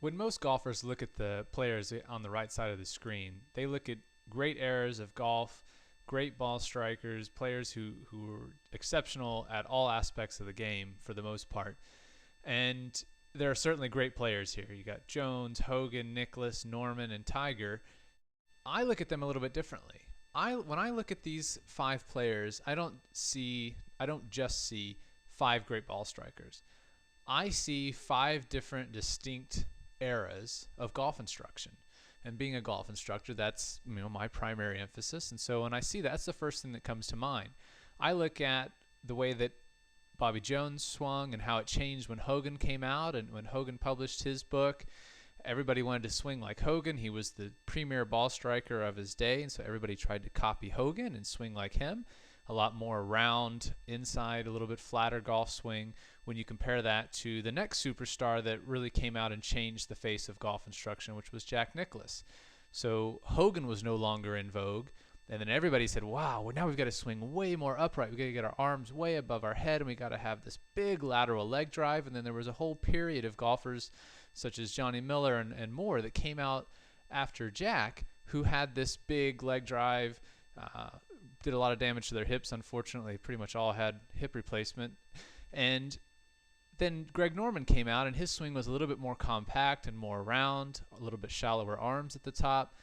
When most golfers look at the players on the right side of the screen, they look at great eras of golf, great ball strikers, players who are exceptional at all aspects of the game for the most part. And there are certainly great players here. You got Jones, Hogan, Nicklaus, Norman, and Tiger. I look at them a little bit differently. When I look at these five players, I don't just see five great ball strikers. I see five different distinct eras of golf instruction. And being a golf instructor, that's my primary emphasis. And so when I see that, that's the first thing that comes to mind. I look at the way that Bobby Jones swung and how it changed when Hogan came out and when Hogan published his book. Everybody wanted to swing like Hogan. He was the premier ball striker of his day, and so everybody tried to copy Hogan and swing like him. A lot more round inside, a little bit flatter golf swing when you compare that to the next superstar that really came out and changed the face of golf instruction, which was Jack Nicklaus. So Hogan was no longer in vogue, and then everybody said, wow, well, now we've got to swing way more upright. We've got to get our arms way above our head, and we got to have this big lateral leg drive. And then there was a whole period of golfers such as Johnny Miller and more that came out after Jack who had this big leg drive, did a lot of damage to their hips. Unfortunately, pretty much all had hip replacement. And then Greg Norman came out, and his swing was a little bit more compact and more round, a little bit shallower arms at the top.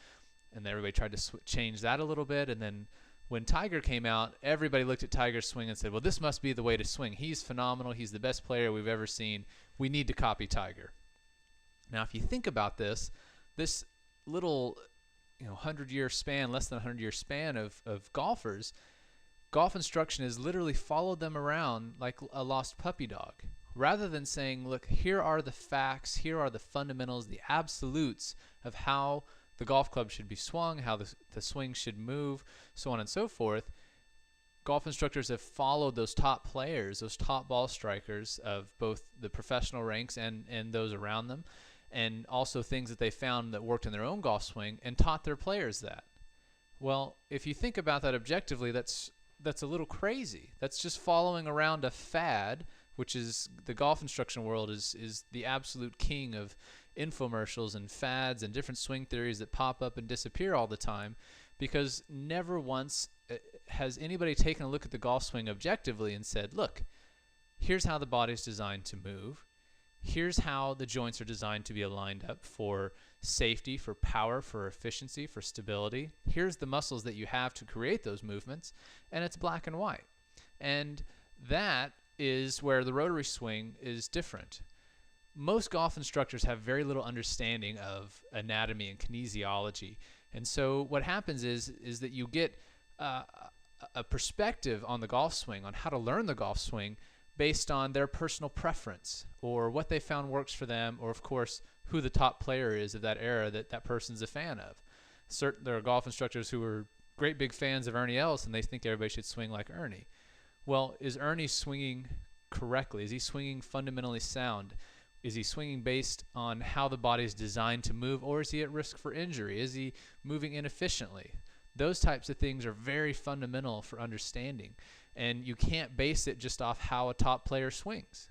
And everybody tried to change that a little bit. And then when Tiger came out, everybody looked at Tiger's swing and said, well, this must be the way to swing. He's phenomenal. He's the best player we've ever seen. We need to copy Tiger. Now, if you think about this little 100-year span, less than 100-year span of golfers, golf instruction has literally followed them around like a lost puppy dog. Rather than saying, look, here are the facts, here are the fundamentals, the absolutes of how the golf club should be swung, how the swing should move, so on and so forth, golf instructors have followed those top players, those top ball strikers of both the professional ranks and those around them, and also things that they found that worked in their own golf swing and taught their players that. Well, if you think about that objectively, that's a little crazy. That's just following around a fad, which is the golf instruction world is the absolute king of infomercials and fads and different swing theories that pop up and disappear all the time, because never once has anybody taken a look at the golf swing objectively and said, look, here's how the body's designed to move. Here's how the joints are designed to be aligned up for safety, for power, for efficiency, for stability. Here's the muscles that you have to create those movements, and it's black and white. And that is where the rotary swing is different. Most golf instructors have very little understanding of anatomy and kinesiology. And so what happens is that you get a perspective on the golf swing, on how to learn the golf swing, based on their personal preference or what they found works for them, or of course who the top player is of that era that person's a fan of. There are golf instructors who are great big fans of Ernie Els, and they think everybody should swing like Ernie. Well, is Ernie swinging correctly? Is he swinging fundamentally sound? Is he swinging based on how the body is designed to move, or is he at risk for injury? Is he moving inefficiently? Those types of things are very fundamental for understanding. And you can't base it just off how a top player swings.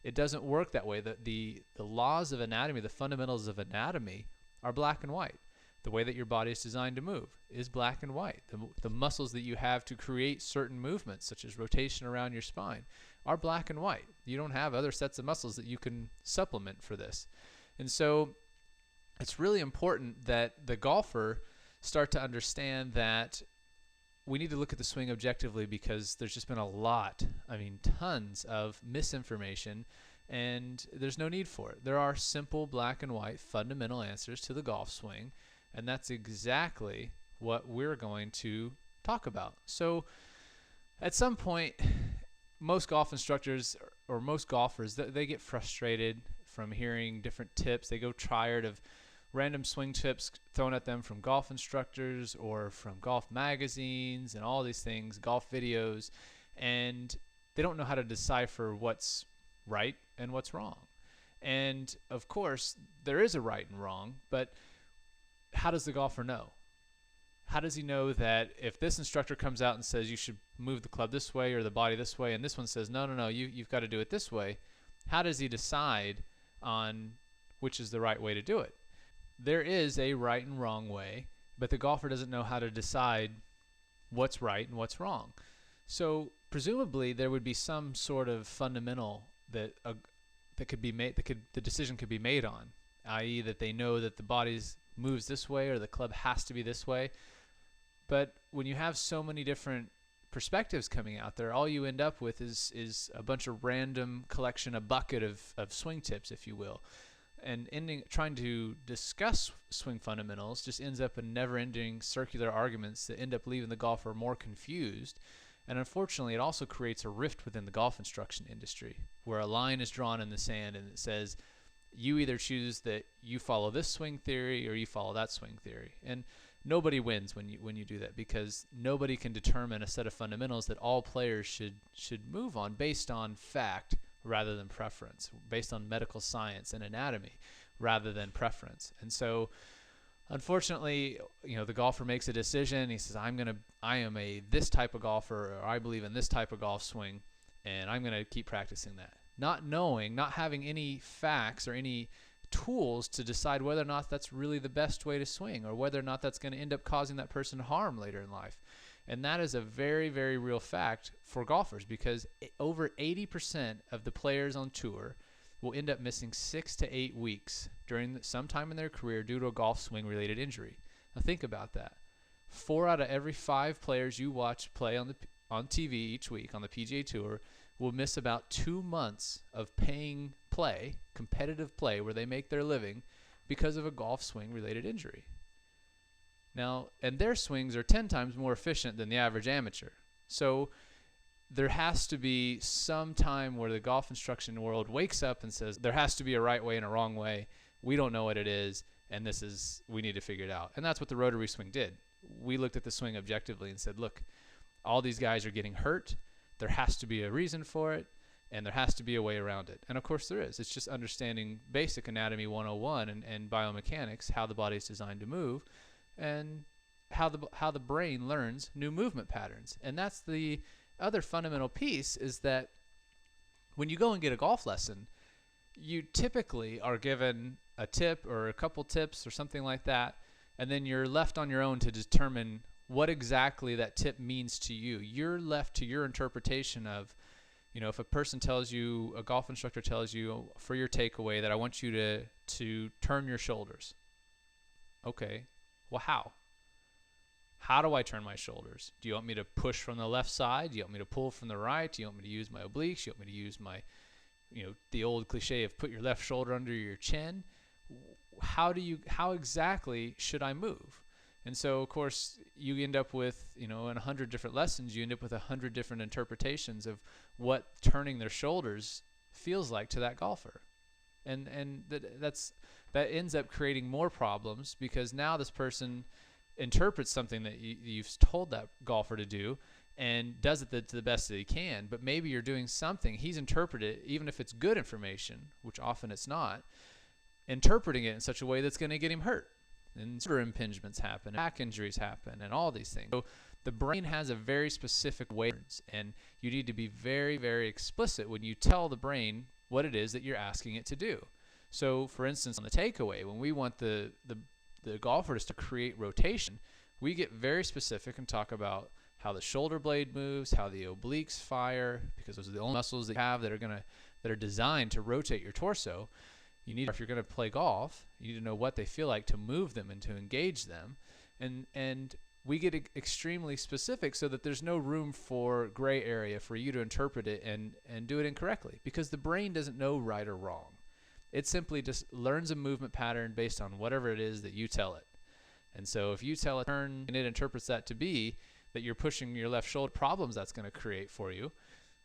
It doesn't work that way. The laws of anatomy, the fundamentals of anatomy are black and white. The way that your body is designed to move is black and white. The muscles that you have to create certain movements, such as rotation around your spine, are black and white. You don't have other sets of muscles that you can supplement for this. And so it's really important that the golfer start to understand that we need to look at the swing objectively, because there's just been a lot, tons of misinformation, and there's no need for it. There are simple black and white fundamental answers to the golf swing, and that's exactly what we're going to talk about. So at some point, most golf instructors or most golfers, they get frustrated from hearing different tips. They go tired of random swing tips thrown at them from golf instructors or from golf magazines and all these things, golf videos, and they don't know how to decipher what's right and what's wrong. And of course, there is a right and wrong, but how does the golfer know? How does he know that if this instructor comes out and says you should move the club this way or the body this way, and this one says, no, you've got to do it this way, how does he decide on which is the right way to do it. There is a right and wrong way, but the golfer doesn't know how to decide what's right and what's wrong. So presumably there would be some sort of fundamental that could be made, the decision could be made on, i.e. that they know that the body moves this way or the club has to be this way. But when you have so many different perspectives coming out there, all you end up with is a bunch of random collection, a bucket of swing tips, if you will. And trying to discuss swing fundamentals just ends up in never-ending circular arguments that end up leaving the golfer more confused. And unfortunately, it also creates a rift within the golf instruction industry, where a line is drawn in the sand and it says, you either choose that you follow this swing theory or you follow that swing theory. And nobody wins when you do that, because nobody can determine a set of fundamentals that all players should move on based on fact rather than preference, based on medical science and anatomy rather than preference. And so unfortunately, the golfer makes a decision. He says, I am this type of golfer, or I believe in this type of golf swing, and I'm going to keep practicing that. Not knowing, not having any facts or any tools to decide whether or not that's really the best way to swing, or whether or not that's going to end up causing that person harm later in life. And that is a very, very real fact for golfers, because over 80% of the players on tour will end up missing 6 to 8 weeks during some time in their career due to a golf swing related injury. Now think about that. 4 out of every 5 players you watch play on TV each week on the PGA Tour will miss about 2 months of paying play, competitive play, where they make their living because of a golf swing related injury. Now, and their swings are 10 times more efficient than the average amateur. So there has to be some time where the golf instruction world wakes up and says, there has to be a right way and a wrong way. We don't know what it is, and we need to figure it out. And that's what the rotary swing did. We looked at the swing objectively and said, look, all these guys are getting hurt. There has to be a reason for it, and there has to be a way around it. And of course there is. It's just understanding basic anatomy 101 and biomechanics, how the body is designed to move, and how the brain learns new movement patterns. And that's the other fundamental piece, is that when you go and get a golf lesson, you typically are given a tip or a couple tips or something like that, and then you're left on your own to determine what exactly that tip means to you. You're left to your interpretation of, if a person tells you, a golf instructor tells you for your takeaway that I want you to turn your shoulders. Okay. Well, how? How do I turn my shoulders? Do you want me to push from the left side? Do you want me to pull from the right? Do you want me to use my obliques? Do you want me to use my, the old cliche of put your left shoulder under your chin? How exactly should I move? And so, of course, you end up with, in 100 different lessons, you end up with 100 different interpretations of what turning their shoulders feels like to that golfer. And that ends up creating more problems, because now this person interprets something that you've told that golfer to do and does it to the best that he can. But maybe you're doing something, he's interpreted, even if it's good information, which often it's not, interpreting it in such a way that's going to get him hurt. And shoulder impingements happen, back injuries happen, and all these things. So the brain has a very specific way, and you need to be very, very explicit when you tell the brain what it is that you're asking it to do. So, for instance, on the takeaway, when we want the golfers to create rotation, we get very specific and talk about how the shoulder blade moves, how the obliques fire, because those are the only muscles that you have that are designed to rotate your torso. If you're going to play golf, you need to know what they feel like to move them and to engage them. And we get extremely specific so that there's no room for gray area for you to interpret it and do it incorrectly, because the brain doesn't know right or wrong. It simply just learns a movement pattern based on whatever it is that you tell it. And so if you tell it turn and it interprets that to be that you're pushing your left shoulder, problems that's going to create for you,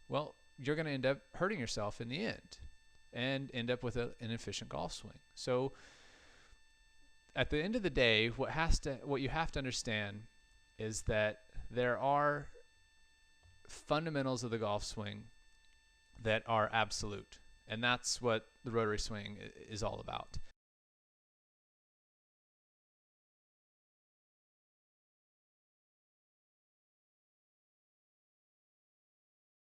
well, you're going to end up hurting yourself in the end and end up with an inefficient golf swing. So at the end of the day, what you have to understand is that there are fundamentals of the golf swing that are absolute. And that's what the rotary swing is all about.